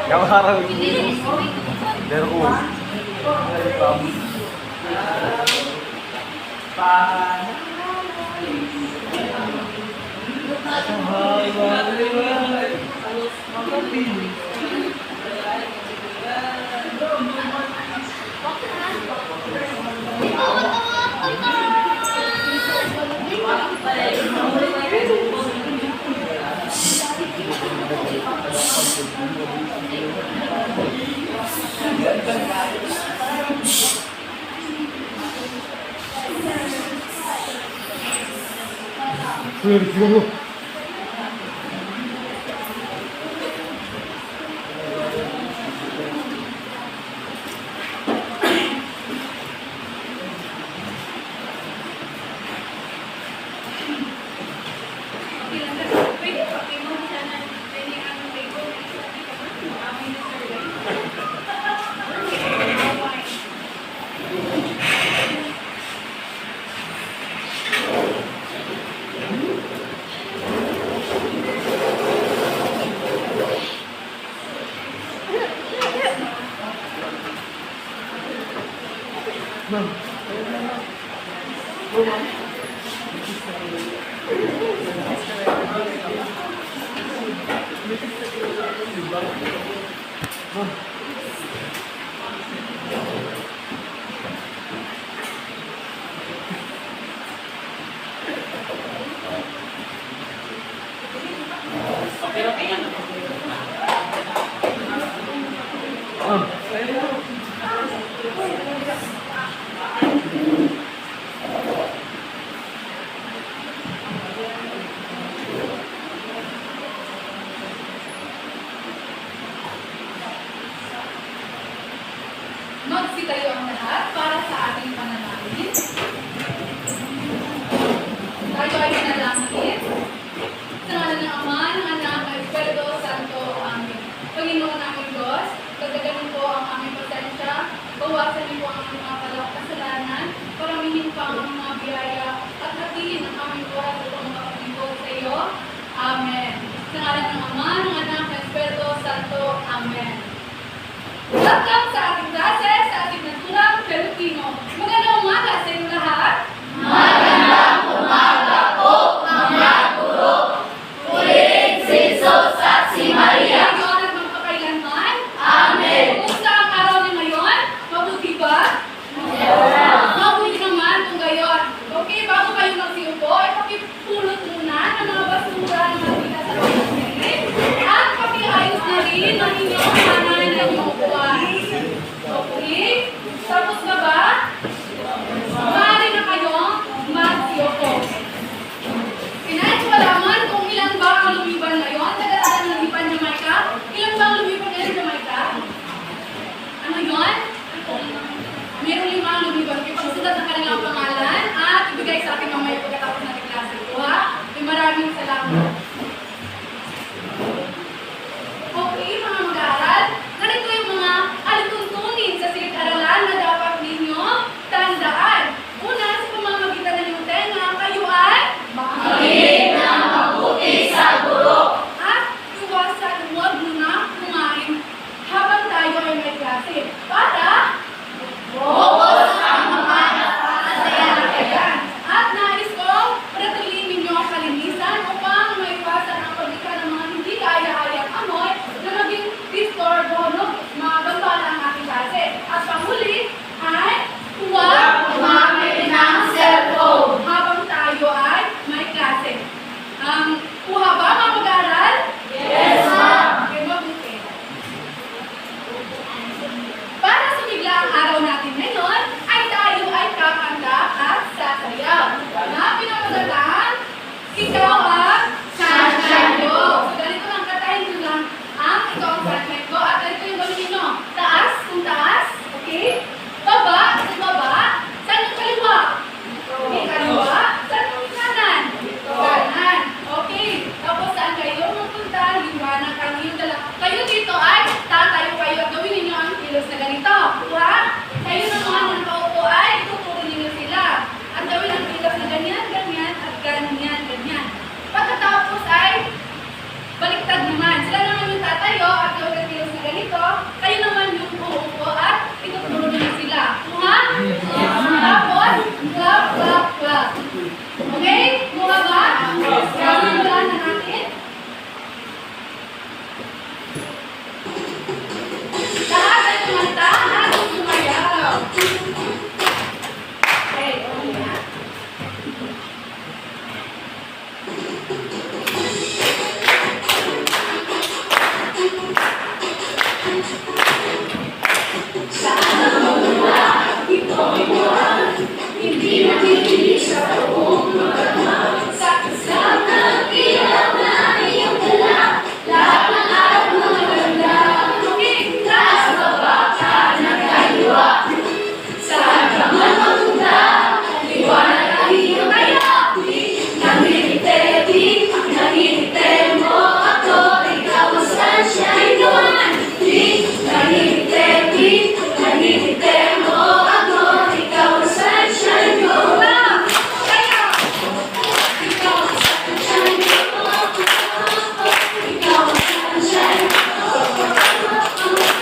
Yang harap ini. Deru. Magsitayo ang lahat para sa ating panalangin. Tayo ay manalangin. Sa ngalan ng Ama, ng Anak, ng Espiritu Santo. Amen. Panginoon aming Diyos, dagdagan niyo po ang aming pasensya, bawasan niyo po ang aming mga kasalanan, paramihin pa ang aming mga biyaya, at hatiin ang aming oras upang makapaglingkod sa iyo. Amen. Sa ngalan ng Ama, ng Anak, ng Espiritu Santo. Amen. Welcome sa ating klase, sa ating naturang Pilipino. Magandang umaga sa inyo lahat. Magandang umaga po, mga guro. Purihin si Jesus at si Maria. Ngayon at magpakailanman. Amen. Kumusta ang araw niyo ngayon? Mabuti ba? Mabuti naman kung gayon. Okay, bago kayo magsiupo, ay pakipulot muna ng mga basura na nakita sa pagkasin. At pakiayos na rin ang inyong kanan ng inyong upuan. Okay? Tapos na ba? Maaari na kayong magsiupo. Pinahit ko alaman kung ilan ba ang lumiban ngayon. Nag-aaral ng lipan Jamaica. Ilan ba ang lumiban ngayon Jamaica? Ano yun? Meron 5 ang lumiban. Ipagsulat ang kanilang pangalan at ibigay sa akin mamaya pagkatapos natin klase ko, ha? Maraming salamat. Okay, mga mag-aaral. Ganito yung mga alituntunin sa silid-aralan na dapat ninyo tandaan. Una, sa pamamagitan ng inyong tenga, kayo ay Makinig na mabuti sa guro. at iwasan huwag muna kumain habang tayo ay may klase. Para Focus ang mga Ayan. At nais ko, patuloyin ninyo ang kalinisan upang maiwasan ang paglikha ng mga hindi kaaya-ayang amoy na maging disturbo, no? Mga gambala ang ating klase. At panghuli ay huwag gumamit ng cellphone. habang tayo ay may klase. Kuha ba mga mag-aaral? Yes, ma'am. Okay, mabuti. Para Hindi nakikinig sa buong magama. Sa kasama ng ilaw na iyong dala. Lahat ng araw mo maganda. Taas baba ka nagkaliwa. Saan ka man mapunta, liwanag ang iyong kaya. Nangingiti mo ako, ikaw ang sunshine naman. Nangingiti mo ako, ikaw ang sunshine ko. Kaya, ikaw ang sunshine ko. Ikaw ang sunshine ko.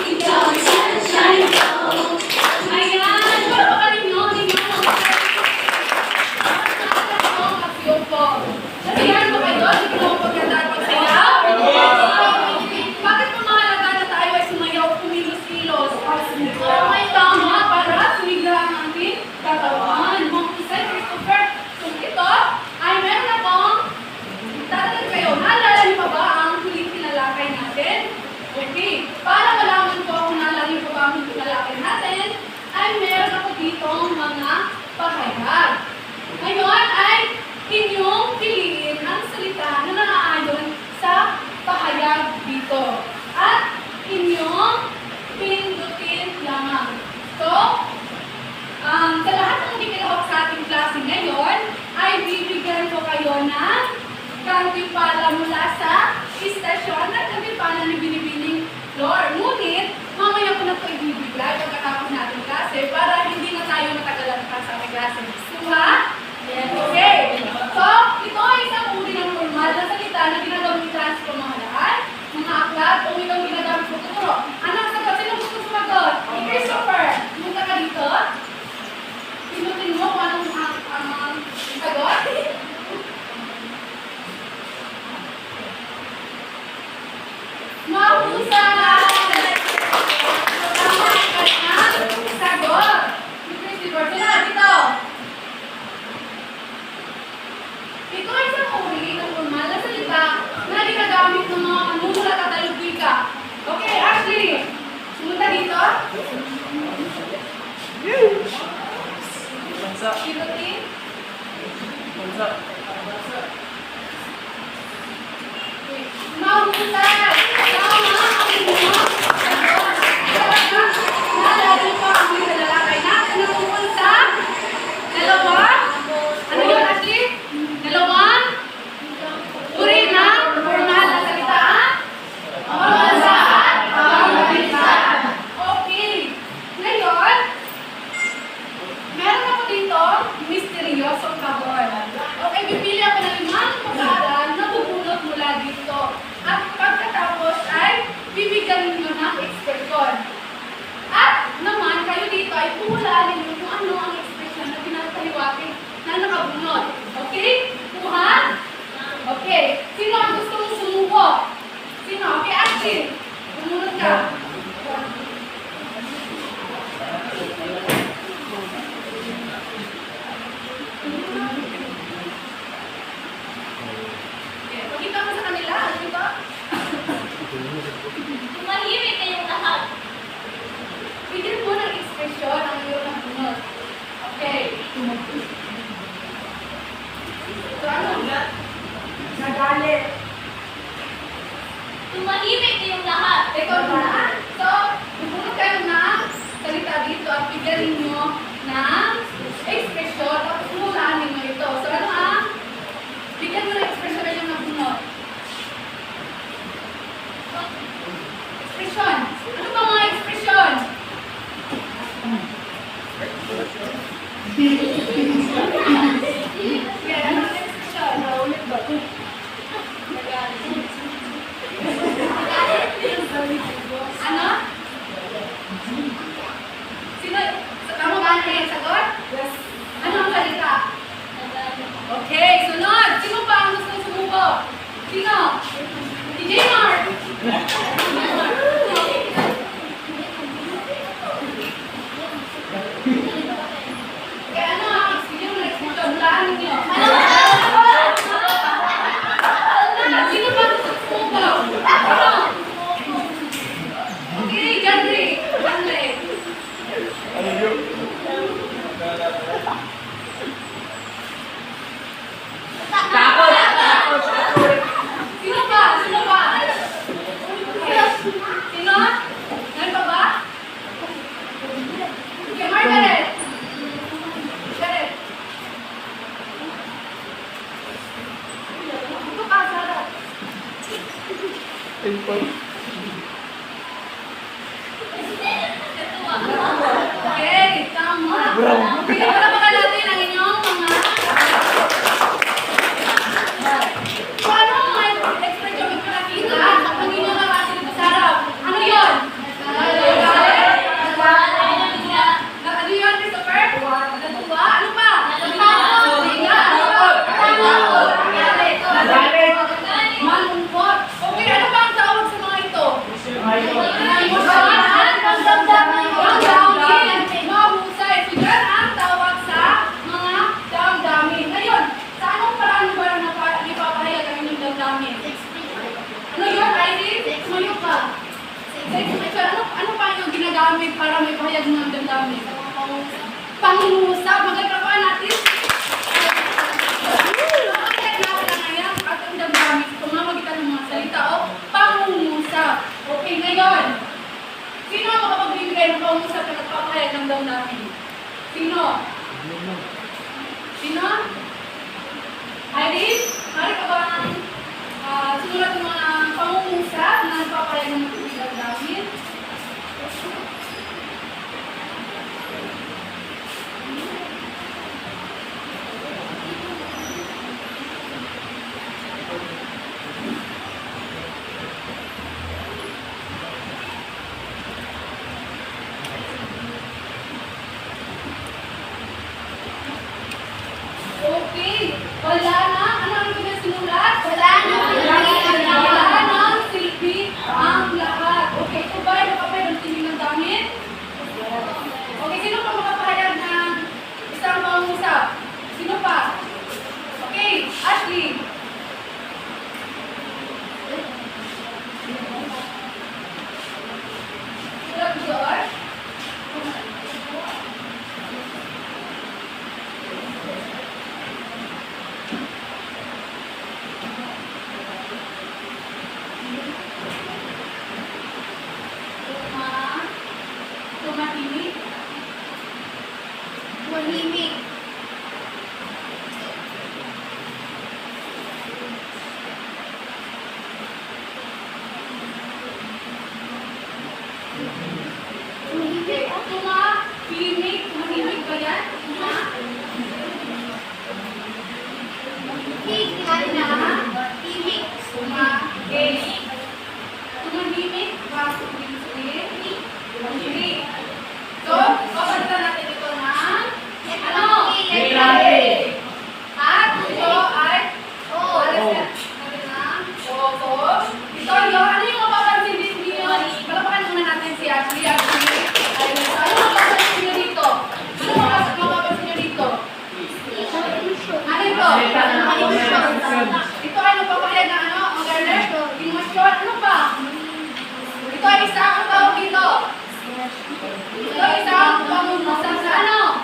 Ikaw ang sunshine ko. Ayan, para pa ka ninyo. Nasiyahan mo kayo? Hindi ko mo pagkandaan pagsayaw? Bakit pa mahalaga na tayo ay sumayaw kumilos-kilos? May tama para sumigla ang ating katawan. Mga Kusay, Christopher, kung ito ay meron akong tatanong kayo, naalala niyo pa ba ang huling pinalakay natin? Okay, para malaman ko kung naalala niyo pa ba ang huling pinalakay natin, ay meron ako dito mga pahayag. Ngayon ay inyong piliin ang salita na naaayon sa pahayag dito. At inyong pindutin lamang. So, sa lahat ng ikilahok sa ating klase ngayon, ay bibigyan ko kayo ng kantipala mula sa istasyon at kantipala ni Binibining Flor. Ngunit, mamaya ko na ito ibibigay pagkatapos natin klase para hindi na tayo matagalan pa sa ating klase. Suha? Okay. So, ito ay isang uri ng formal na salita na ginagamit sa pamahalaan, mga aklat, o itong ginagamit sa tuturo. Ano ang sagot? Sino gusto sumagot? Christopher, pumunta ka dito. Pinutin mo kung anong sagot. Mahusay! Tama ka na sagot. Christopher, sino dito? Ito ay isang uri ng formal na salita na ginagamit ng mga manunulat at taludwika. Okay, Ashley, sumunta dito. Pinutin. Mahusay! Tama ang inyong sagot. Naalala pa ang mga lalakay natin na tungkol sa dalawa. Ano yun, Ashley? Dalawang uri ng formal na salita. Pamasahan, pamabilisan. Okay. Ngayon, meron ako dito misteryosong kahon. Okay, bibili ako ng 5 pag-aaral na bubunot mula dito. At pagkatapos ay bibigyan ninyo ng ekspresyon. At naman, kayo dito ay puhulaan ninyo kung ano ang ekspresyon na pinapaliwatin na nakabunot. Okay? Kuha? Okay. Sino ang gusto mong sumuko? Sino? Okay, Ashley. Bumunot ka. Okay, pakita mo sa kanila. Ano ito? Tumahimik kayong lahat. Bigyan mo ng ekspresyon ang iyong nabunot. Okay. So, ano? Nagalit. Tumahimik kayong lahat. Ikaw na. So, bubunot kayo ng salita dito at bigyan ninyo ng ekspresyon at umulaan ninyo ito. So, ano ang? Bigyan mo ng ekspresyon na yung nabunot. Ekspresyon. Ano ba mga ekspresyon? Yeah, ano ang ekspresyon? Naulit ba? Ano? Sino? Tama ba ang sagot? Yes. Ano ang salita? Okay, sunod. Sino pa ang gusto sumuko? Sino? Si Jaymar. Kaya ano ang Sige, palapakan natin ang inyong mga... Paano may expression magpakita ang inyong mga dito sa harap? Ano yun? Ano yun, Christopher? Natuwa? Ano pa? Malungkot. Okay, ano ba ang tawag sa mga ito? Mahusay. So, yan ang tawag sa mga damdamin. Ngayon, sa anong paraan ba na ipapahayag ang inyong damdamin? Ano yun, Iris? Sumayo ka. Ano pa yung ginagamit para may pahayag ng damdamin? Pangungusap. Magkakaroon natin. Pahayag natin ang ayang at ang damdamin. Pumamagitan ng mga salita o pangungusap. Okay, ngayon. Sino ang makapagbibigay ng pangungusap na nagpapahayag ng damdamin? Sino? Sino? Iris? Mari ka ba sulat ng mga pangungusap na nagpapahayag ng mga damdamin? Okay. Wala na. Ano ang ibig sinulat? Wala nang silbi ang lahat. Okay. Ito ba yung makapahayag ng silbi ng damit? Okay. Sino pa makapahayag ng isang pangungusap? Sino pa? Okay. Ashley. Sulat mo doon? Tumahimik. Tumahimik. Tumahimik. Tumahimik ba yan? Tumahimik. Tumahimik. Tumahimik. So, papalitan natin ito ng ano? Letra A. At ito ay O. Ito yung ano yung mapapansin dito yun? Palapakan muna natin si Ashley. Ano mapapansin nyo dito? Ano mapapansin nyo dito? Ano ito? Ito ay nagpapahayag ng ano? Ang garnet? Emosyon? Ano pa? Ito ay isang ang tawag dito. Ito ay isang pangungusap sa ano?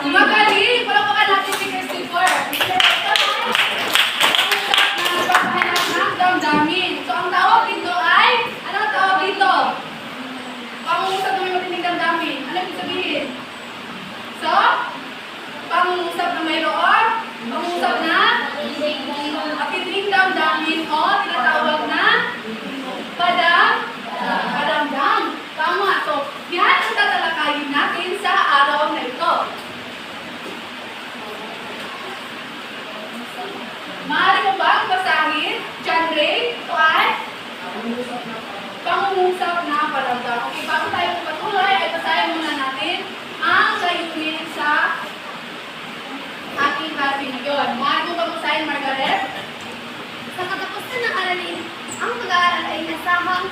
Magaling! Palapakan natin si Christopher. Pangungusap na nagpapahayag ng damdamin. So, ang tawag dito ay, ano ang tawag dito? Pangungusap na may matinding damdamin. Ano ibig sabihin? So, pangungusap na mayroon, pangungusap na matinding damdamin o tinatawag na padamdam. Tama. So, yan ang tatalakayin natin sa araw na ito. Maaari mo bang basahin? John Ray, ito ay pangungusap na padamdam. Okay, bago tayo patuloy, ay basahin muna natin ang layunin sa ating klase ngayon. Maaari mo bang basahin, Margaret? Sa katapusan ng aralin, ang pag-aaral ay nasahang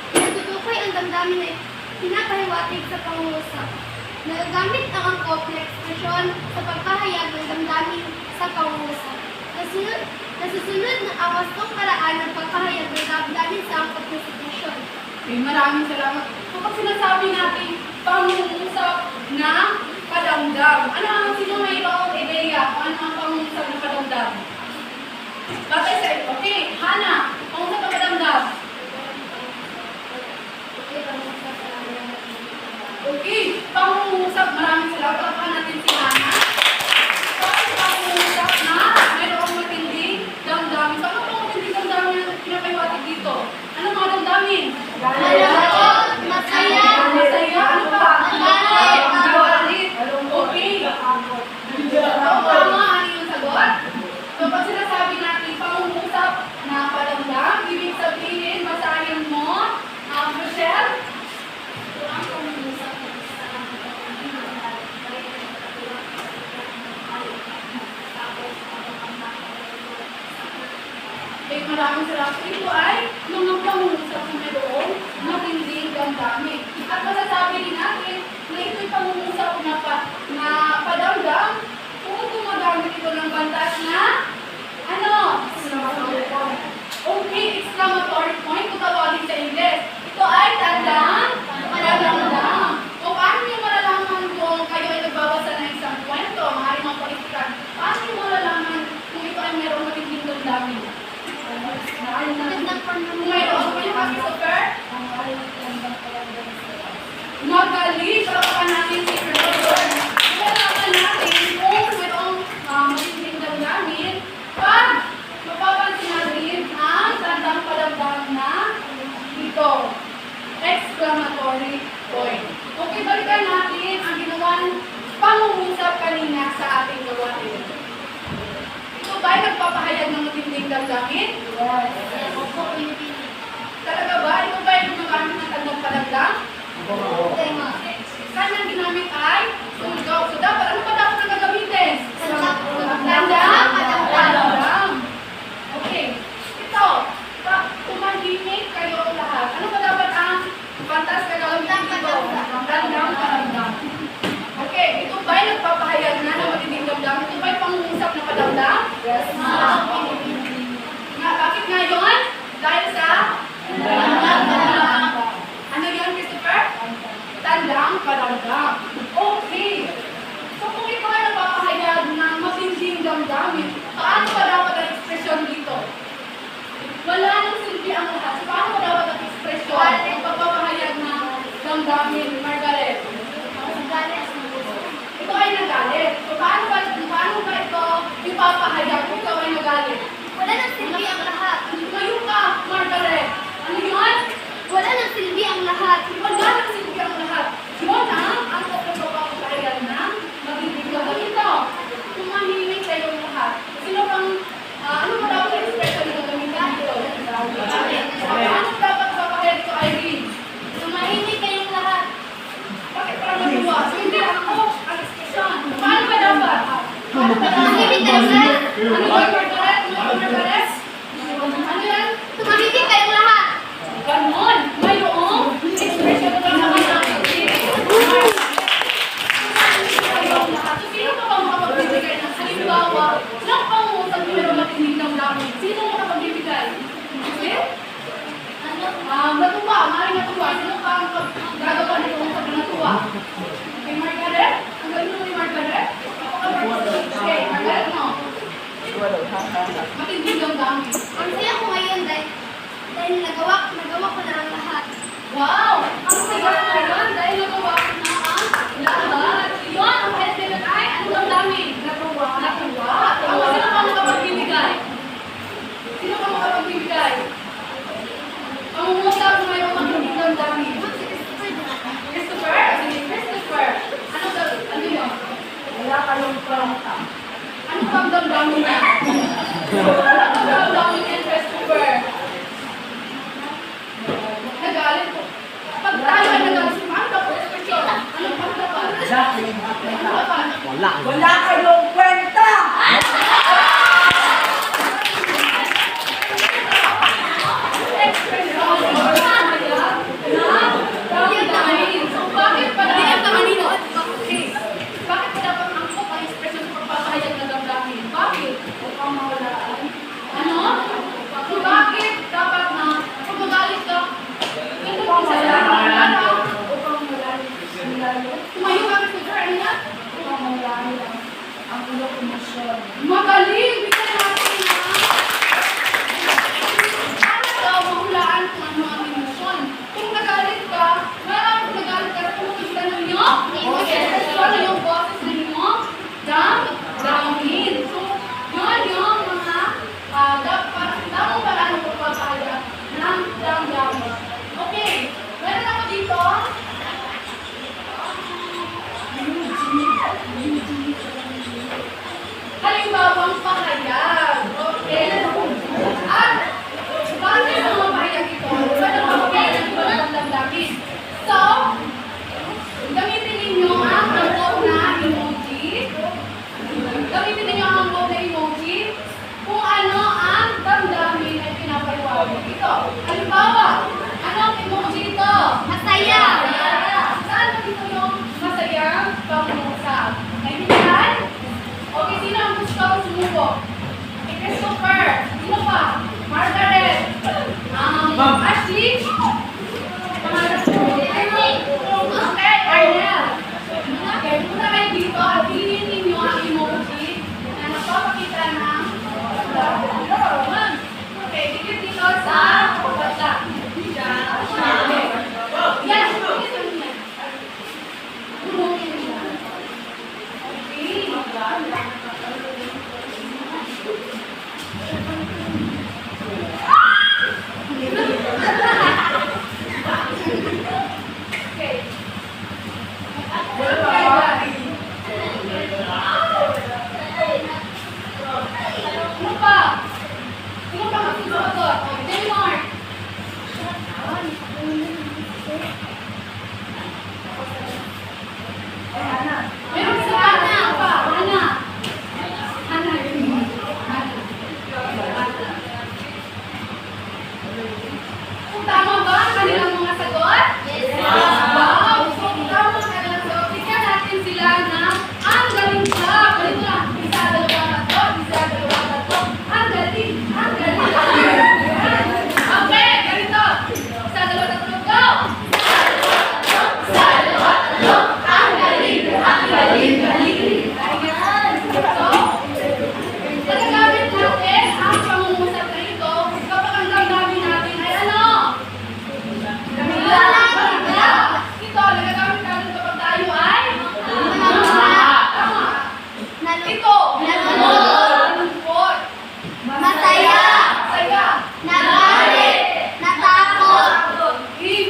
natutukoy ang damdamin na pinapahiwatig sa pangungusap. Nagagamit ang angkop na ekspresyon sa pagpahayag ng damdamin sa pangungusap. Nasusunod ng awastong paraan ng pagpahayag ng damdamin sa angkop na sitwasyon. Okay, maraming salamat. Kapag sinasabi natin pangungusap na padamdam, ano ang sino mayroong ideya kung ano ang pangungusap na padamdam? Bakit sa ito? Okay, Hana, pangungusap na padamdam. Okay, pangungusap, maraming salamat. Pagpapahan natin si Hana. So, pangungusap na mayroong matinding damdamin. So, ano pang matinding damdamin na pinapahiwatig dito? Ano mga damdamin? Masaya, Masaya, ano pa? galit, exclamatory point. Okay, balikan natin ang ginawang pangungusap kanina sa ating gawain. Ito ba ay nagpapahayag ng matinding damdamin? Yes. Talaga ba? Ito ba ay gumagamit ng tandang padagdang? Okay, ma. Saan ang ginamit ay? So dapat, ano pa dapat ang gagamitin? Tandang Tandang. Okay. Ito, tumahimik kayo lahat. Ano pa dapat ang pantas na gagamitin dito? Tandang padagdang. Okay, ito ba ay nagpapahayag na ng matinding damdamin? Ito ba ay pangungusap na padagdang? Yes, ma. Bakit ngayon? Dahil sa? Ano yan, Christopher? Tandang padagdang. Okay. So kung ito ay nagpapahayag ng matinding damdamin, paano ba dapat ang ekspresyon dito? Wala nang silbi ang lahat. So paano ba dapat ang ekspresyon ng pagpapahayag ng damdamin, Margaret? Ito ay nagalit. So paano ba ito ipapahayag kung ito ay nagalit? Wala nang silbi ang lahat. Ngayon ka, Margaret. Ano yun? Wala nang silbi ang lahat. Wala nang silbi ang lahat. Yun ang pagpapahayag ng magiging gagawin ito. Tumahimik kayong lahat. Sino bang, ano ba dapat ang expression na gagamitin dito? Ano dapat papahayag ito, Irene? Tumahimik kayong lahat. Bakit parang natuwa? So hindi ako ang expression. Paano ba dapat? Tumahimik kayong lahat. Ano ba, Margaret? Margaret? Ano yan? Tumahimik kayong lahat. Ganon. Mayroong expression na gagawin kayong lahat. So sino pa bang makapagbibigay ng halimbawa ng pangungusap na mayroong matinding damdamin? Sino makapagbibigay? Okay? Natuwa. Maaaring natuwa. Sino pa ang gagawa ng pangungusap na natuwa? Okay, Margaret? Ang galing mo ni Margaret? Okay, Margaret, no? Matinding damdamin. Ang saya ko ngayon dahil nagawa ko na ang lahat. Wow! Ang saya ngayon dahil nagawa ko na ang lahat. Yun, ang president ay anong damdamin? Natuwa. Sino pa makapagbibigay? Sino pa makapagbibigay? Pangungusap na mayroong matinding damdamin. Christopher? Sige, Christopher. Ano yun? Wala kayong planta. Ano pang damdamin niya? Ano pang damdamin niya, Christopher? Nagalit ko. Pag tayo ay nagalit, ano ba po expression? Ano pang dapat? Ano dapat? Wala kayong kwenta! Bakit pa dapat ang expression sa pagpapahayag na damdamin? Bakit? Upang mawalaan. Ano? Bakit dapat na kung magalit ka, upang mawalaan? Tumayo ka sa jar, ano yan? Upang mawalaan ang iyong emosyon. Magaling! Bigyan natin na. Ano daw mahulaan kung ano ang emosyon? Kung nagalit ka, kung nagalit ka, pumupunta ng iyong emosyon, yung boses na iyong damdamin. So, yun yung mga tamang paraan ng pagpapahayag ng damdamin. Okay, meron ako dito. Halimbawang pahayag. Okay. At bakit ang mga pahayag ito? Ba't ang pahayag ng ibang damdamin? So, gamitin ninyo ang hanggaw na emoji. Gamitin ninyo ang hanggaw na emoji kung ano ang damdamin ay pinapaliwanag ito. Halimbawa, anong emoji ito? Masaya. Saan mo dito yung masayang pangungusap? Naiintindihan? Okay, sino ang gusto sumubok? Christopher. Sino pa? Margaret. Ashley? Pangalan ko. Okay, Arnel. Okay, punta kayo dito at piliin ninyo ang emoji na nagpapakita ng okay, dikit dito sa bata. Okay. Yan, ito niya. Gumunin niya. Okay. Okay. Ano pa? Sino pa magsusugot? O, Denmark. Meron sa Ana. Ano pa? Ana. Ana. Kung tama ba ang kanilang mga sagot? Yes, Wow! So, tama ang kanilang sagot. Tignan natin sila na ang galing siya. Ganito lang. Isa, dalawa, tatlo. Isa, dalawa, tatlo. Ang galing. Ang galing. Okay, ganito. Isa, dalawa, tatlo. Go! Isa, dalawa, tatlo. Ang galing. Ang galing. Galing. Ayan. So, nagagamit natin ang pangungusap na ito kapag ang damdamin natin ay ano? Ito, nagagamit natin kapag tayo ay tama. Ito, nalulungkot. Masaya. Saya. Nagalit. Natakot.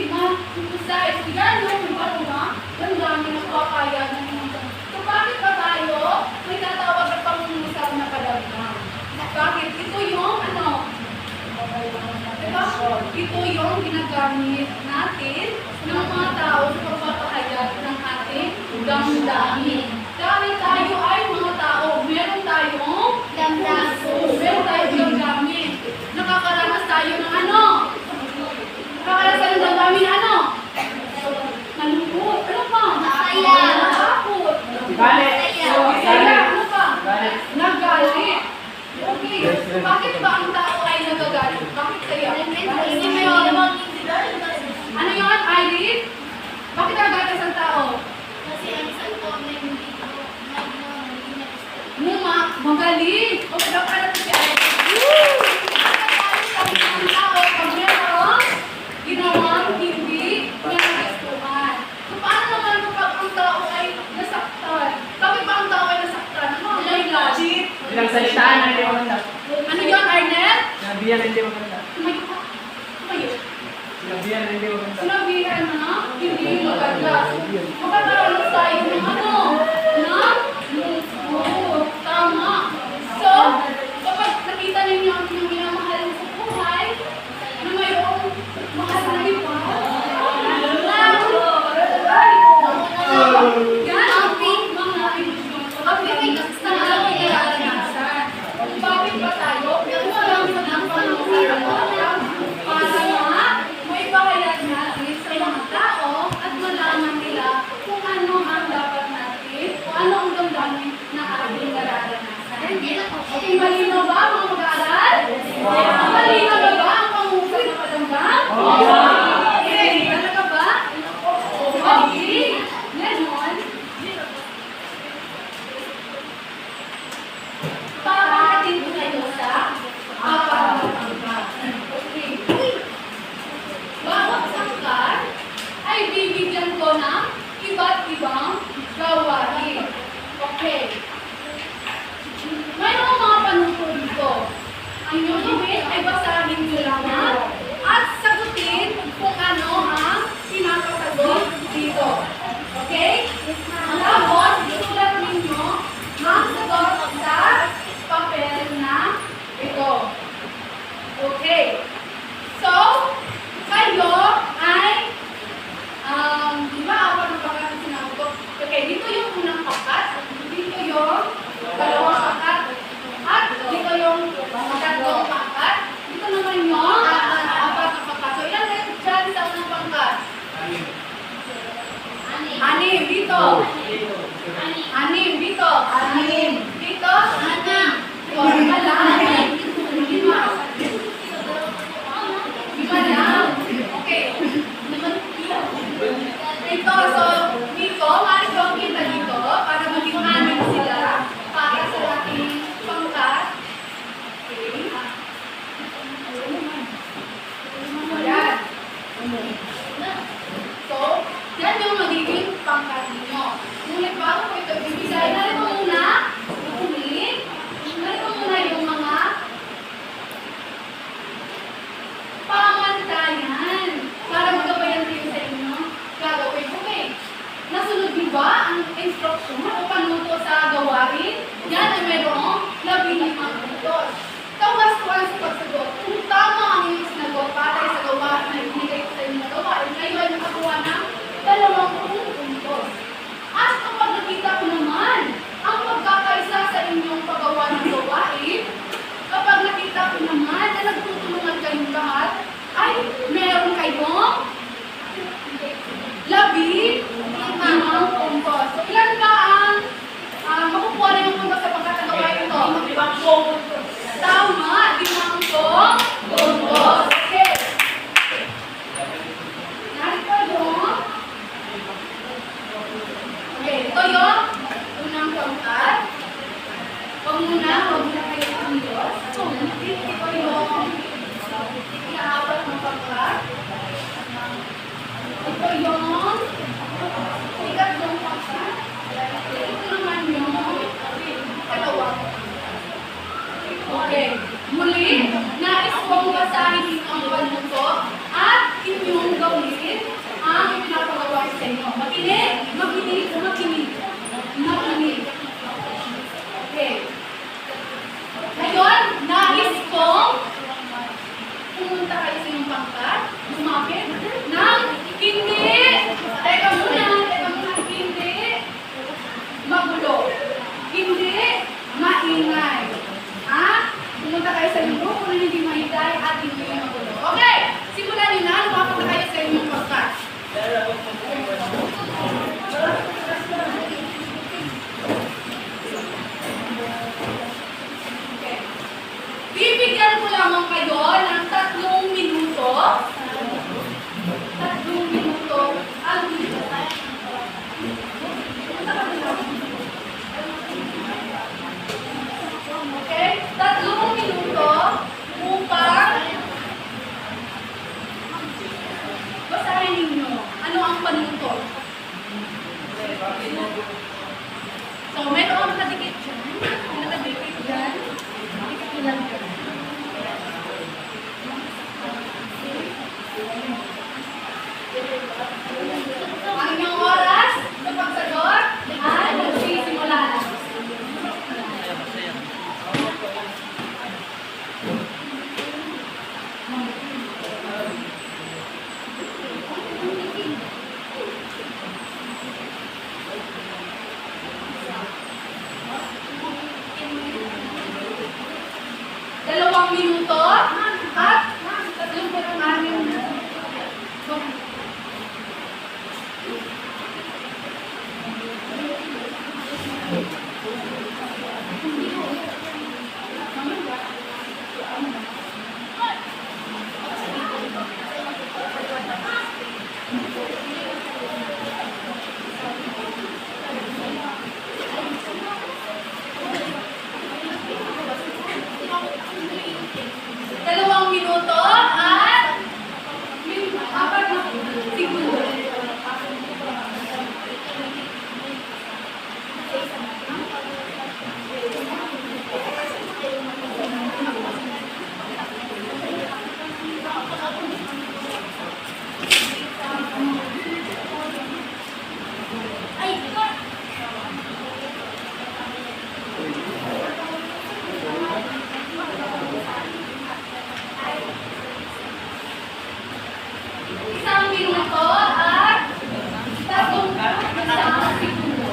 Mahusay. Yan, yung ano na, ang dami nakakaya ng mga. So, bakit ba tayo may tatawag at pangungusap na padagdag? Bakit? Ito yung ano? Diba? Ito yung ginagamit natin ng mga tao sa pagpapahayag ng ating damdamin. Dahil tayo ay mga tao, meron tayong Damdamin. meron tayong damdamin. Nakakaranas tayo ng ano? Nakakaranas tayo ng damdamin na ano? Malungkot. Ano pa? Masaya. Natakot. Galit. Masaya. Ano pa? Galit. Nagalit. Okay. Bakit ba ang tao ay nagagalit? Bakit kaya? Ano yun, Irene? Bakit nagagalit ang tao? Magaling! O, dapat natin si Irene. Nagagalit ang tao pag meron ginawang hindi niya nagustuhan. So, paano naman kapag ang tao ay nasaktan? Bakit ba ang tao ay nasaktan? Ano ang may logic? Ilang salitaan na hindi maganda. Ano yun, Arnel? Sinabihan na hindi maganda. Tumayo ka. Tumayo. Sinabihan na hindi maganda. Sinabihan na hindi maganda. Magkakaroon tayo ng ano? Oo, tama. So, kapag nakita ninyo ang inyong minamahal sa buhay, na mayroong mahal na iba, yan ang mga ilusyon. Ang binigas na ating nararanasan. Kung bakit ba tayo, walang ng pangungusap para nga may pahayag natin sa mga tao at malaman nila kung ano ang dapat natin o ano ang damdamin na ating nararanasan. Okay, malinaw ba mga mag-aaral? Malinaw na ba ang pangungusap na padamdam? Okay, talaga ba? Okay, ganon. Papakatin ko kayo sa apat na pangkat. Okay. Bawat pangkat ay bibigyan ko ng iba't ibang gawain. Okay. Mayroong mga panuto dito. Ang inyong gawin ay basahin nyo lang at sagutin kung ano ang pinapasagot dito. Okay? Tapos, isulat ninyo ang sagot sa papel na ito. Okay. So, kayo ay di ba apat na pakat ang sinabi ko? Okay, dito yung unang pakat, dito yung dalawang pakat, at dito yung tatlong pakat, dito naman yung apat na pakat. So, ilan na dyan sa unang pangkat? Anim. Dito. Anim. Dito. Anim. Dito. Anim. Lima lang. Lima. Lima lang. Okay. Dito, so, dito, maaari ko ang kita dito para maging anim sila para sa ating pangkat. Okay. Ayan. So, yan yung magiging pangkat ninyo. Ngunit bago ko ito bibigay, narito muna, narito muna yung mga pamantayan para magabayan kayo sa limang puntos. So, ilan ba ang makukuha rin yung puntos sa pagkakagawa ito? Tama, 5 puntos. Okay. Narito yung ito yung unang pangkat. Huwag muna kayo ang Diyos. Ito yung ikaapat na pangkat. Ito yung ikatlong pangkat. Ito naman yung ikalawa. Okay. Muli, nais kong basahin ang panuto at inyong gawin ang ipinapagawa sa inyo. Makinig. Okay. Ngayon, nais kong pumunta kayo sa inyong pangkat, lumapit, nang hindi, teka muna, hindi magulo, hindi maingay. Pumunta kayo sa inyong grupo na hindi maingay at hindi magulo. Okay, simulan nyo na, lumapit na kayo sa inyong pangkat. Bibigyan ko lamang kayo ng 3 minuto. 3 minuto. Okay? 3 minuto upang basahin ninyo. Ano ang panuto? So, mayroon nakadikit dyan. Nakadikit dyan. Ilan ka? Ang inyong oras sa pagsagot ay magsisimula na. Dalawang minuto at 36 2 minuto at 4 na segundo. Isang minuto at 31 segundo.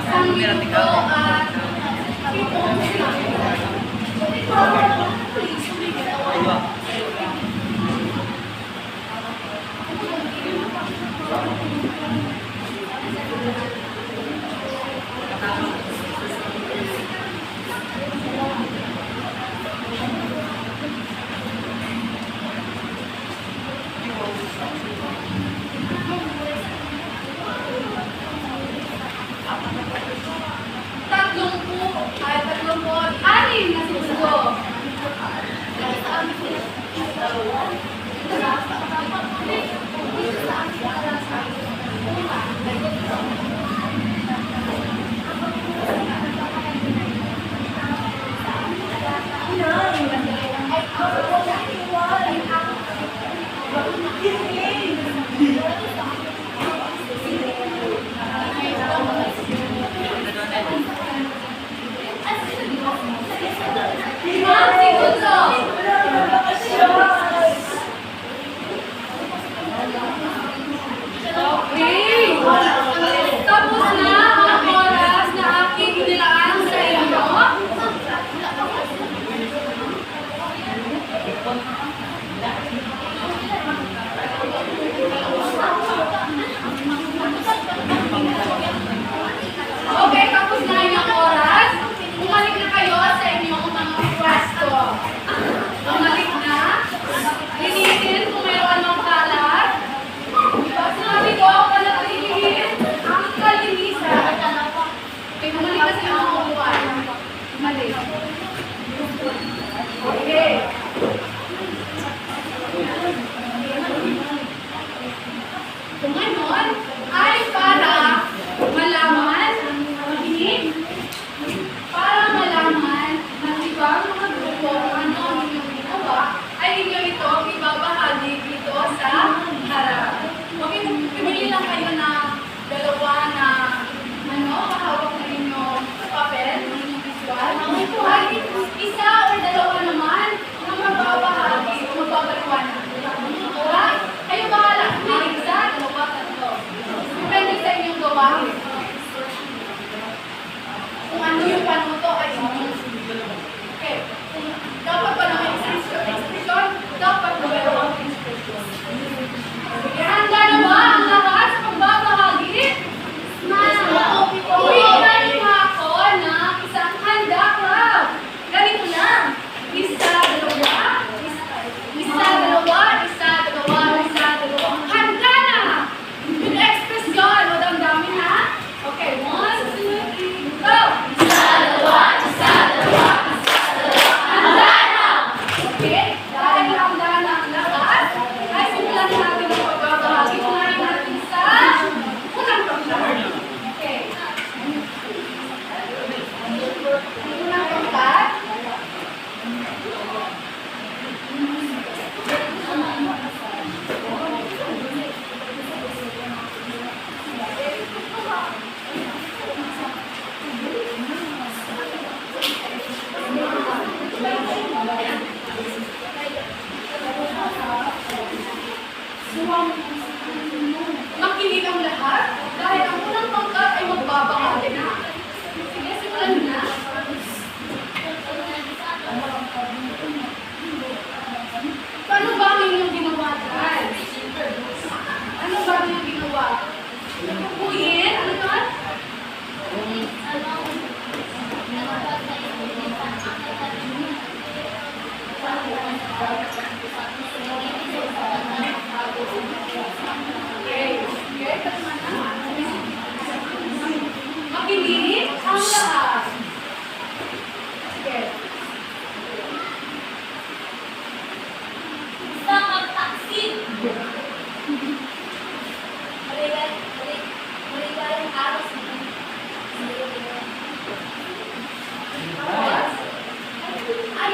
Isang minuto at 7 segundo. Anim na segundo. Limang segundo. Makinig ang lahat dahil ang unang pangkat ay magbabakali na. Sige, simulan na. Paano ba ang inyong ginawa, guys? Ano ba ang inyong ginawa? Napupuyin? Ano yun? Makinig ang lahat. Sige. Sa magtaksin. Maligayang araw sa mga. Ay,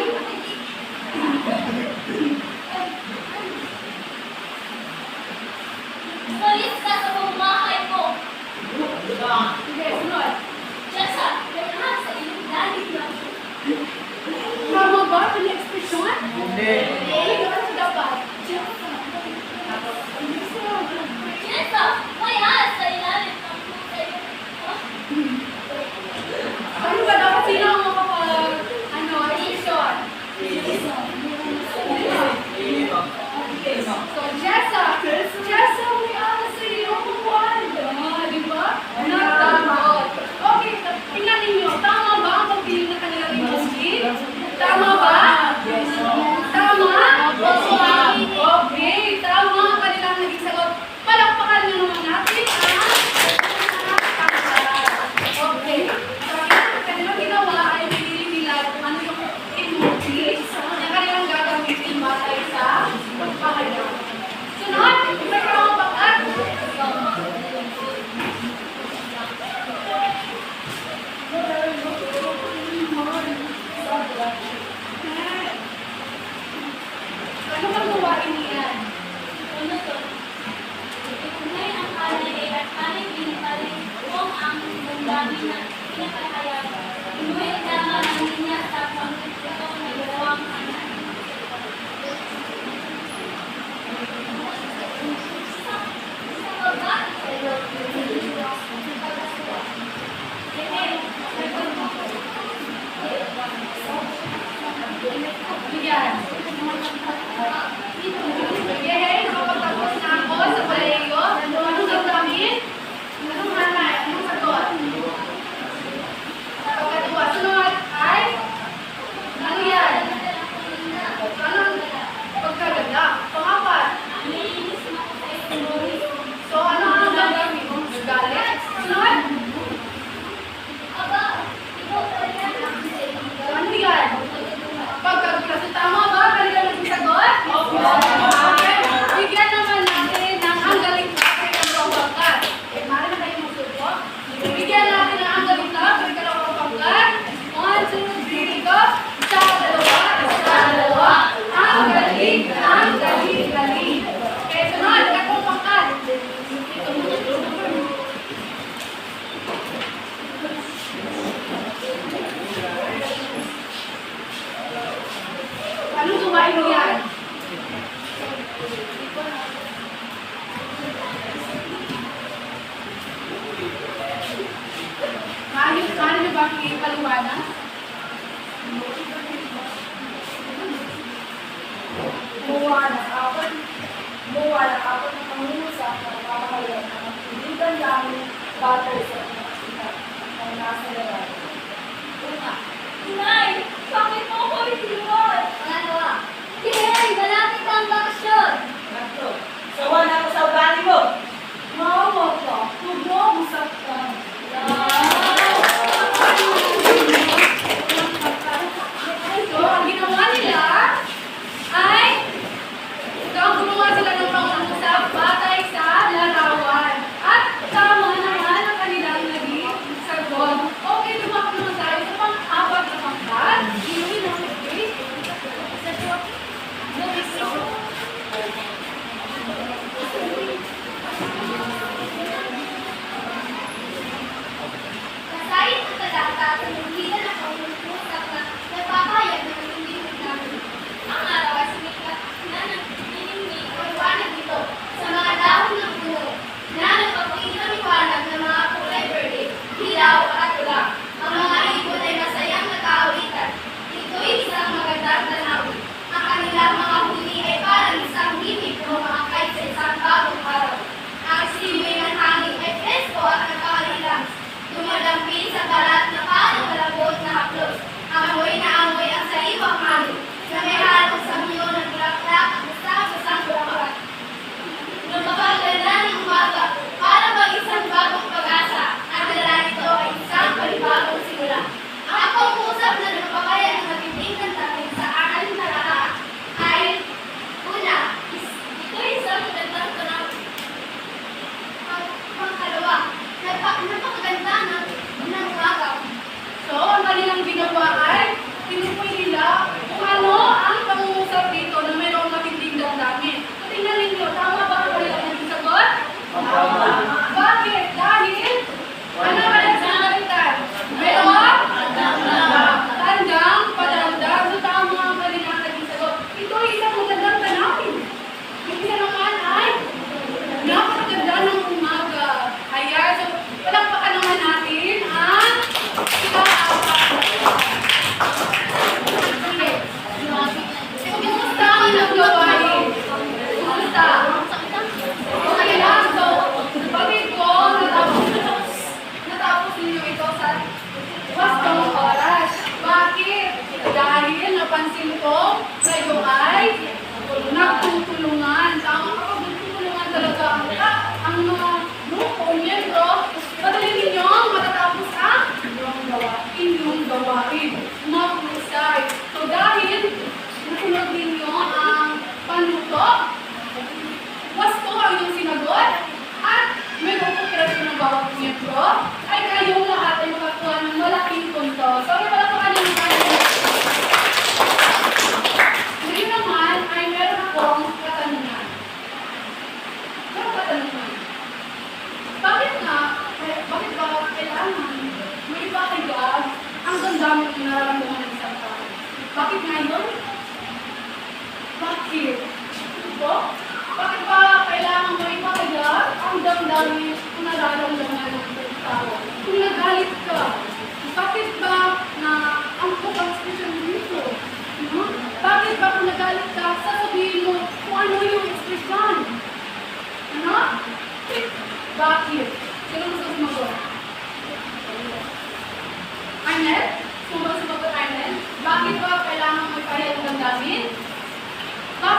Salit ka sa pamamahay mo. Sige, sunod. Jessa, ganahan sa iyong dalig na. Tama ba ito yung ekspresyon? Hindi. Hindi, ano dapat? Jessa, may ahas sa ilalim ng pusa iyong. Ano ba dapat sino ang makapag, ano, ekspresyon? So, Jessa, may alas sa iyong buwan. Di ba? Nagtamot. Okay, tingnan ninyo, tama ba ang pagpili ng kanilang industry? Tama ba? Tama? Okay, tama ang kanilang naging sagot. Palakpakan nyo naman natin ang okay. So, ang kanilang ginawa ay pinili nila kung ano yung emojis na kanilang gagamitin batay sa pahayag. Sunod, may karang bakat. Ano bang gawain niyan? Ano to? Itunay ang alay at alay pinipalay kung ang damdamin na pinakahayagan. Inuwi lamang ang niya sa pangkutong na gawang anak. Sa baba, Yan. Okay, nakapagtapos na ako sa kolehiyo. Anong gagawin? Anong hanay? Anong sagot? Pagkatuwa. Sunod ay? Ano yan? Anong pagkaganda? Pangapat. So, ano ang gagawin? Galit? Sunod? aba, ikaw talaga ang So, ano yan? Pagkagulat. Tama ba? Kanila naging sagot? Okay. Bigyan naman natin ng ang galing na kay Kalawang Pangkat. Eh, maaari na kayo magsubo. Bigyan natin ng ang galing na kay Kalawang Pangkat. 1, 2, 3, go! Isa, dalawa. Ang galing, galing. Okay, sunod. Kalawang Pangkat. Anong gawain mo yan? Maaari niyo ba ang ipaliwanag? Buwa ng apat na pangungusap na pamamayan ng pilitan namin batay sa pinakita ng nasa lalaki. Nay, bakit mo ako itiwan? Pangalawa, Jen, malapit ang bakasyon. Sawa na ako sa ugali mo! Maawa ka. Huwag mo akong saktan. So, ang ginawa nila ay gumawa sila ng pangungusap batay sa larawan. At tama naman ang kanilang naging sagot. Okay, tumakbo naman tayo sa pang-apat na pangkat. Inuwi na, okay?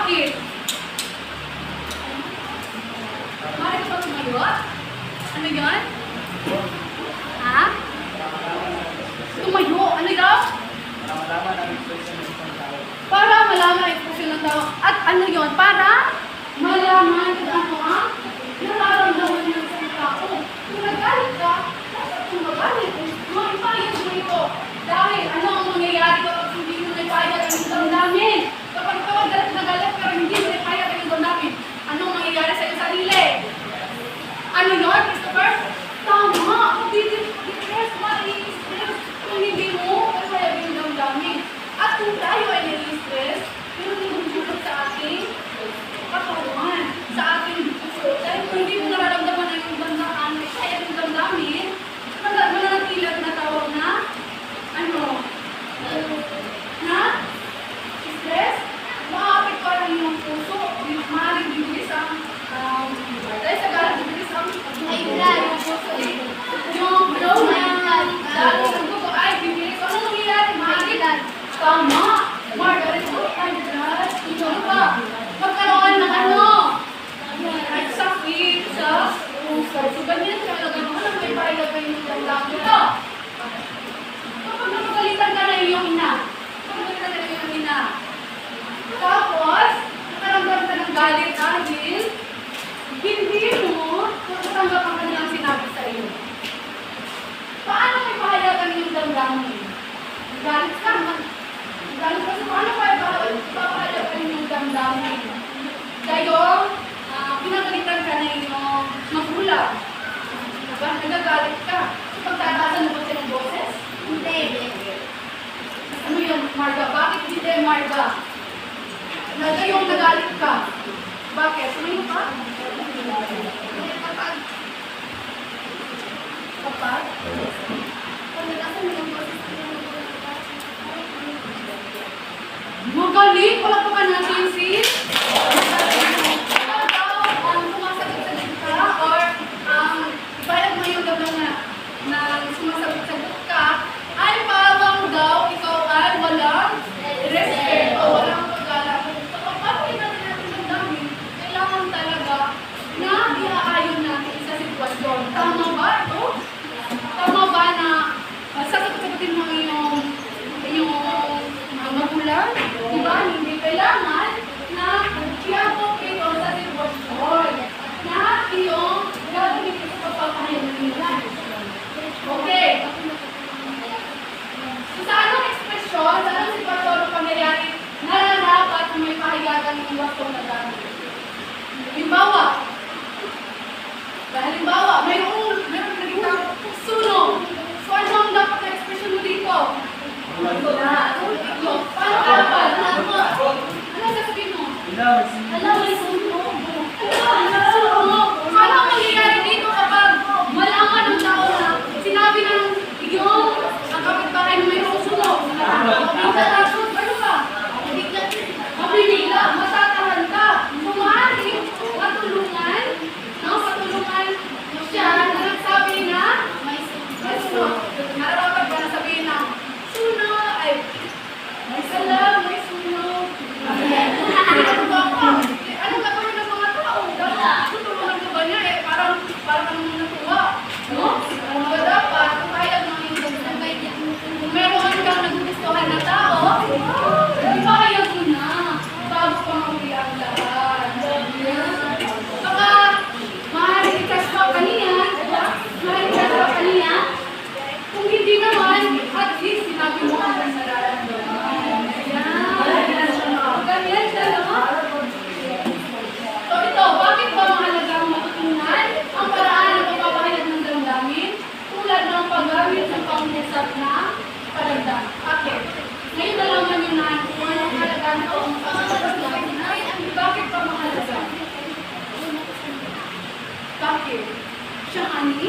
Bakit? Mari ka ba tumayo? Ano yun? Ha? Tumayo? Ano yun? Para malaman ang ekspresyon ng tao. At ano yun? Para malaman kung ano ang nararamdaman ng isang tao. Kung nagalit ka, dapat kung magalit, maipayag mo ito. Dahil ano ang mangyayari kapag hindi mo naipayag ang isang damdamin? Kapag ikaw ang galit na galit pero hindi mo naipayag ang isang damdamin, anong mangyayari sa iyong sarili? Ano yun, Christopher? Tama! Mag-depress, ma-i-stress kung hindi mo naipayag ang isang damdamin. At kung tayo ay nai-stress, pero nagdudulot sa ating katawan, sa ating puso, dahil kung hindi mo nararamdaman ang iyong damdaman, may kaya ang damdamin, mananatili at natawag na, ano, na, stress, maapektuhan ang iyong puso, maaaring bibilis ang, dahil sa galit, bibilis ang, Ay, blood. yung blow na, dahil ang dugo ay bibilis, ano nangyayari? Maaaring, tama, Margaret, ay, blood, ano ba? Magkaroon ng ano? Ay, sakit sa puso. So, ganyan siya, ano may pailagay ng damdamin ito? Kapag napagalitan ka na iyong ina, napagalitan ka na iyong ina, tapos, nakaramdam ka ng galit dahil hindi mo natatanggap ang kanilang sinabi sa iyo. Paano may pahayagan yung damdamin? Galit ka, galit ka, paano papahayagan yung damdamin? Gayong, pinagalitan ka na iyong magulang. Diba? Nagagalit ka. Pagtataasan mo ba siya ng boses? Hindi. Ano yun, Marga? Bakit hindi, Marga? Gayong nagalit ka. Bakit? Sumayo ka? Kapag? Pagkatapos mo yung boses ko yung Magaling! Wala pa ba natin, sis? Sumasagot-sagot ka or ipayag mo yung gabang na sumasagot-sagot ka ay parang daw ikaw ay walang respect o walang pag-alala. So, kapag natin natin ang dami, kailangan talaga na iaayon natin sa sitwasyon. Tama ba ito? Tama ba na sasagot-sagutin mo yung magulang? Diba? Hindi kailangan na i-appropriate ito sa sitwasyon na iyong gagawin sa pagpapahayag ng nila. Okay. So, sa anong ekspresyon, sa anong sitwasyon o pangyayari, nararapat na may pahayagan ng wastong na gamit? Halimbawa, meron nakita sunog. So, ano ang dapat na ekspresyon mo dito? Paano dapat? Ano sasabihin mo? Alam, may sunog. Paano ang mangyayari dito kapag malaman ng tao na sinabi ng iyong ang kapitbahay na mayroong sunog? Magtatakot, ano ka? Mabibigla, matatahan ka. Sumari, matulungan, no? Patulungan siya na nagsabi na may sunog. Nararamdaman ka na sabihin na sunog, ay may salam, may sunog. Ano gagawin ng mga tao? Tutulungan ka ba niya? Parang naman natuwa. No? Kaya dapat, kung kaya ng iyong kung meron kang nagugustuhan na tao, ipahayag mo na bago pa mahuli ang lahat. Baka maaaring i-cashback kaniya, kung hindi naman, at least sinabi mo ang nararamdaman. Ganyan siya, no? So ito, bakit ba mahalaga ang matutunan ang paraan ng pagpapahayag ng damdamin tulad ng paggamit ng pangusap na palamdam? Bakit? Ngayon nalaman nyo na kung anong halaga nito ang pagpapahayag ng bakit pa mahalaga? Bakit? Siyang ani?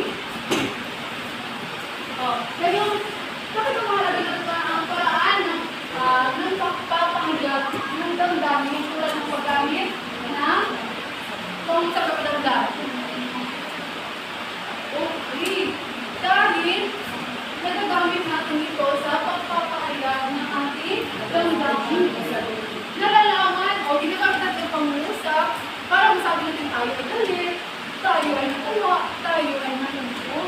Ngayon, bakit ba mahalaga nito ang paraan ng pagpapahayag ng damdamin tulad ng paggamit ng pangusap na palamdam? Okay. Dahil, nagagamit natin ito sa pagpapahayag ng ating damdamin. Nalalaman o ginagamit natin sinasabi natin tayo ay galit, tayo ay natuwa, tayo ay malungko.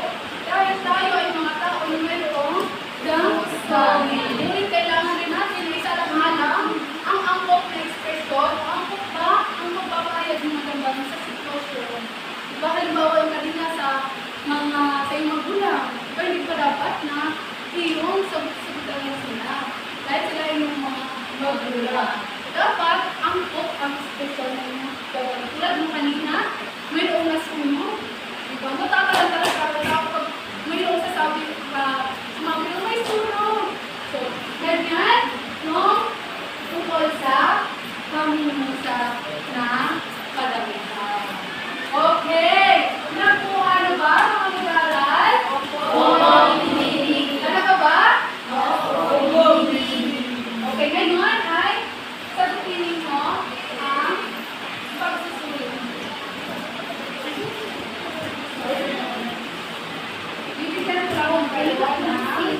Dahil tayo ay mga tao na mayroong damdamin. Ngunit kailangan rin natin na isalang-alang ang angkop na ekspresyon o angkop ba ang magpapahayag ng mga damdamin sa sitwasyon. Diba, halimbawa yung kanina sa iyong magulang, diba hindi pa dapat na iyong sagot-sagutan na sila. Dahil sila yung mga magulang. Dapat angkop ang ekspresyon na yung gawin. Tulad mo kanina, mayroong nasunog. Diba? Matatalang-talang kapag mayroong sasabi ka, sumabi na may sunog. So, ganyan, no? Tungkol sa pamumusa ng kalamitan. Okay! Nakuha na ba mga mag-aaral? Oo! Talaga ba? Oo! Okay, ngayon ay sagutin ninyo ang pagsusulit. Bibigyan ko lang kayo ng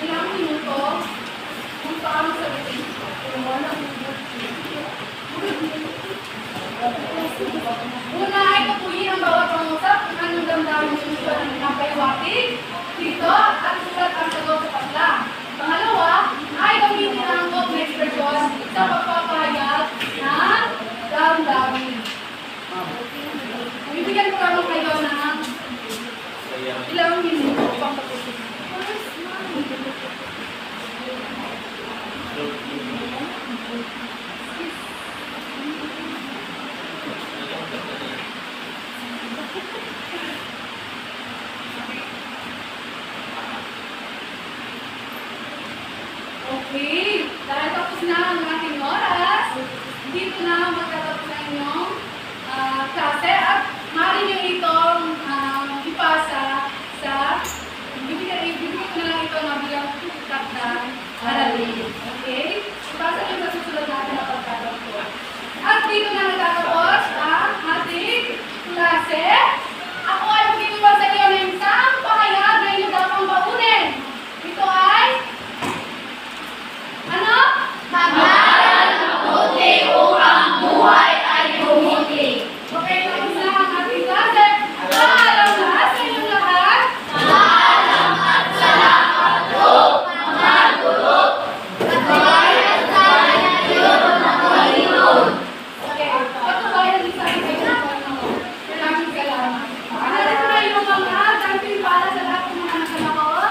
ilang minuto kung paano sagutin. Una ay tukuyin ang bawat pangusap kung anong damdamin ng ito ng pinapahiwatig dito at sulat ang sagot sa paslang. Pangalawa ay gamitin ang angkop na ekspresyon sa pagpapahayag ng damdamin. Bibigyan ko lang kayo ng ilang minuto pang pagsusunod. Okay, dahil tapos na ang ating oras, dito na magtatapos na inyong klase at maaari nyo itong ipasa sa, bibigyan ko na lang ito na bilang takdang aralin. Okay? Ipasa nyo sa susunod natin na pagkatapos. At dito na natatapos ang ating klase. Ako ay magtuturo sa inyo ng isang pahayag na inyo dapat baunin. Ito ay ano? Mag-aral mabuti upang buhay ay bumuti. Okay, tapos na ang ating klase. Paalam na sa inyong lahat. Paalam at salamat po, mga guro. Nagbabayad tayo ng Panginoon. Okay, patuloy din sa ating Panginoon. Maraming salamat. Narito na yung mga damping para sa lahat ng mga nakasama ko.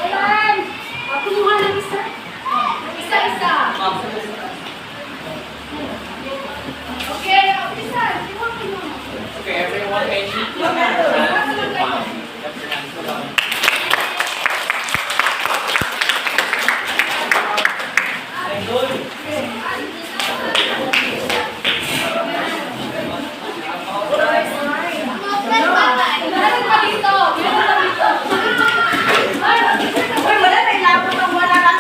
Ayan! Kumuha ng isa. Isa-isa. Okay, isa. Okay, everyone can eat. Meron pa dito. Meron pa dito. Uy, wala na ilapot ang wala lang.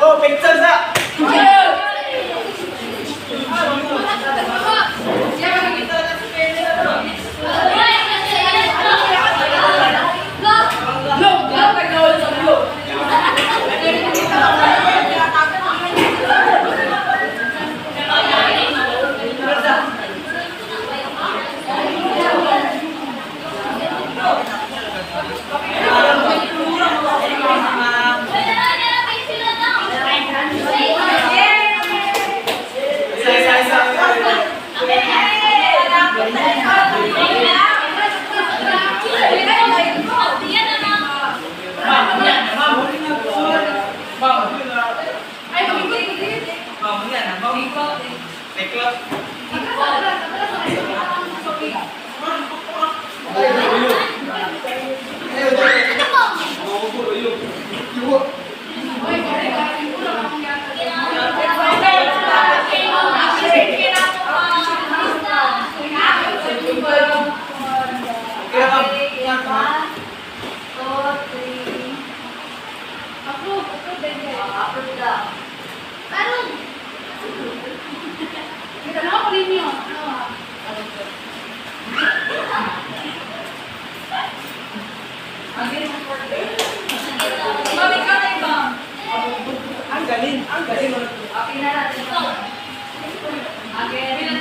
Oh, picture sa! Ang galing. Okay na natin. Again.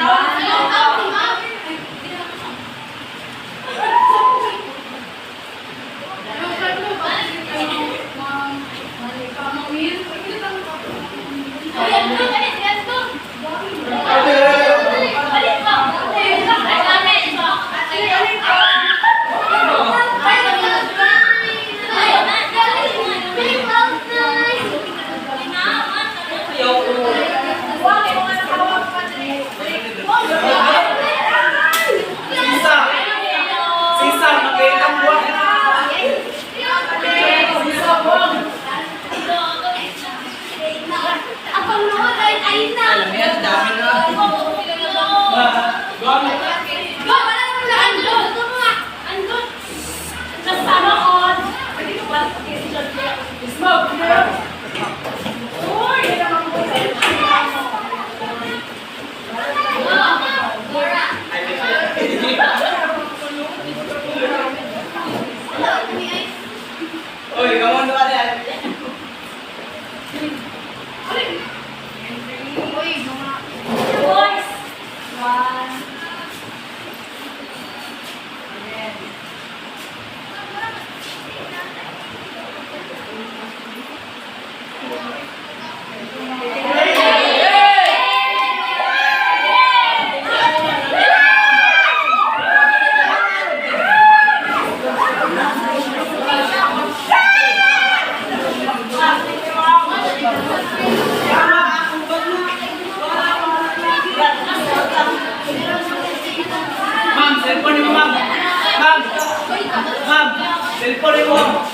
Sisa, makita mo ba? Alam mo yan, dami na. Smoke, Uy, kamu doon yan. Ma'am, cellphone mo, ma'am. Ma'am, cellphone mo.